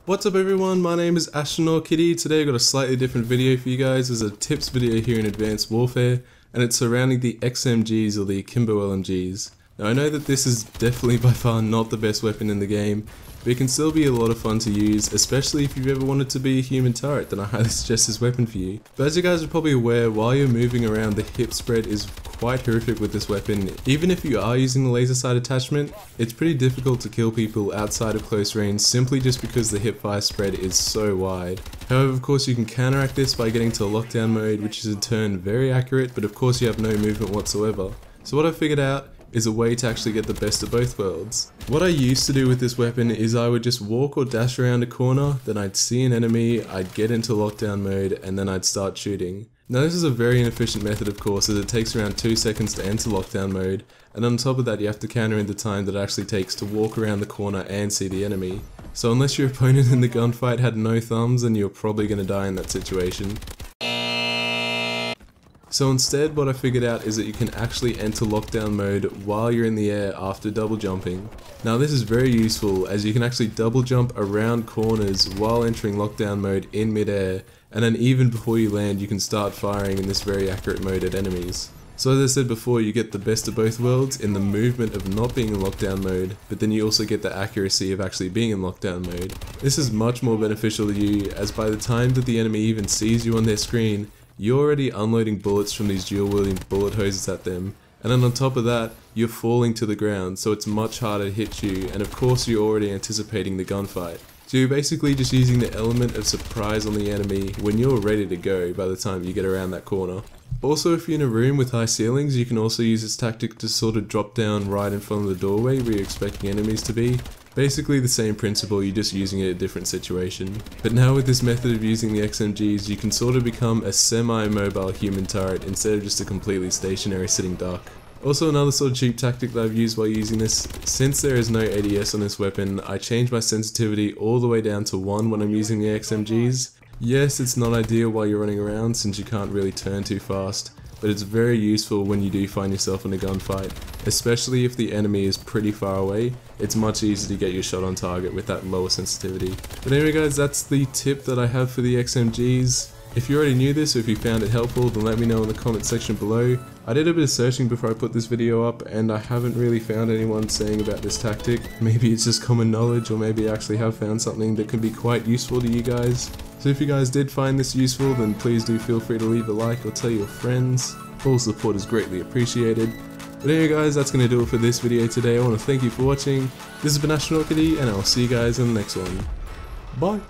What's up everyone, my name is Astronaut Kitty. Today I got a slightly different video for you guys. There's a tips video here in Advanced Warfare and it's surrounding the XMGs or the Akimbo LMGs. Now I know that this is definitely by far not the best weapon in the game, but it can still be a lot of fun to use, especially if you've ever wanted to be a human turret, then I highly suggest this weapon for you. But as you guys are probably aware, while you're moving around, the hip spread is quite horrific with this weapon. Even if you are using the laser sight attachment, it's pretty difficult to kill people outside of close range simply just because the hip fire spread is so wide. However, of course you can counteract this by getting to lockdown mode, which is in turn very accurate, but of course you have no movement whatsoever. So what I figured out is a way to actually get the best of both worlds. What I used to do with this weapon is I would just walk or dash around a corner, then I'd see an enemy, I'd get into lockdown mode, and then I'd start shooting. Now this is a very inefficient method of course, as it takes around 2 seconds to enter lockdown mode, and on top of that you have to counter in the time that it actually takes to walk around the corner and see the enemy. So unless your opponent in the gunfight had no thumbs, then you're probably going to die in that situation. So instead what I figured out is that you can actually enter lockdown mode while you're in the air after double jumping. Now this is very useful as you can actually double jump around corners while entering lockdown mode in midair, and then even before you land you can start firing in this very accurate mode at enemies. So as I said before, you get the best of both worlds in the movement of not being in lockdown mode, but then you also get the accuracy of actually being in lockdown mode. This is much more beneficial to you, as by the time that the enemy even sees you on their screen, you're already unloading bullets from these dual wielding bullet hoses at them, and then on top of that, you're falling to the ground, so it's much harder to hit you, and of course you're already anticipating the gunfight. So you're basically just using the element of surprise on the enemy when you're ready to go by the time you get around that corner. Also, if you're in a room with high ceilings, you can also use this tactic to sort of drop down right in front of the doorway where you're expecting enemies to be. Basically the same principle, you're just using it in a different situation. But now with this method of using the XMGs, you can sort of become a semi-mobile human turret instead of just a completely stationary sitting duck. Also another sort of cheap tactic that I've used while using this, since there is no ADS on this weapon, I change my sensitivity all the way down to 1 when I'm using the XMGs. Yes, it's not ideal while you're running around since you can't really turn too fast, but it's very useful when you do find yourself in a gunfight, especially if the enemy is pretty far away. It's much easier to get your shot on target with that lower sensitivity. But anyway guys, that's the tip that I have for the XMGs. If you already knew this or if you found it helpful, then let me know in the comment section below. I did a bit of searching before I put this video up and I haven't really found anyone saying about this tactic. Maybe it's just common knowledge, or maybe I actually have found something that could be quite useful to you guys. So if you guys did find this useful, then please do feel free to leave a like or tell your friends. All support is greatly appreciated. But anyway guys, that's going to do it for this video today. I want to thank you for watching. This has been Astronaut Kitty, and I'll see you guys in the next one. Bye!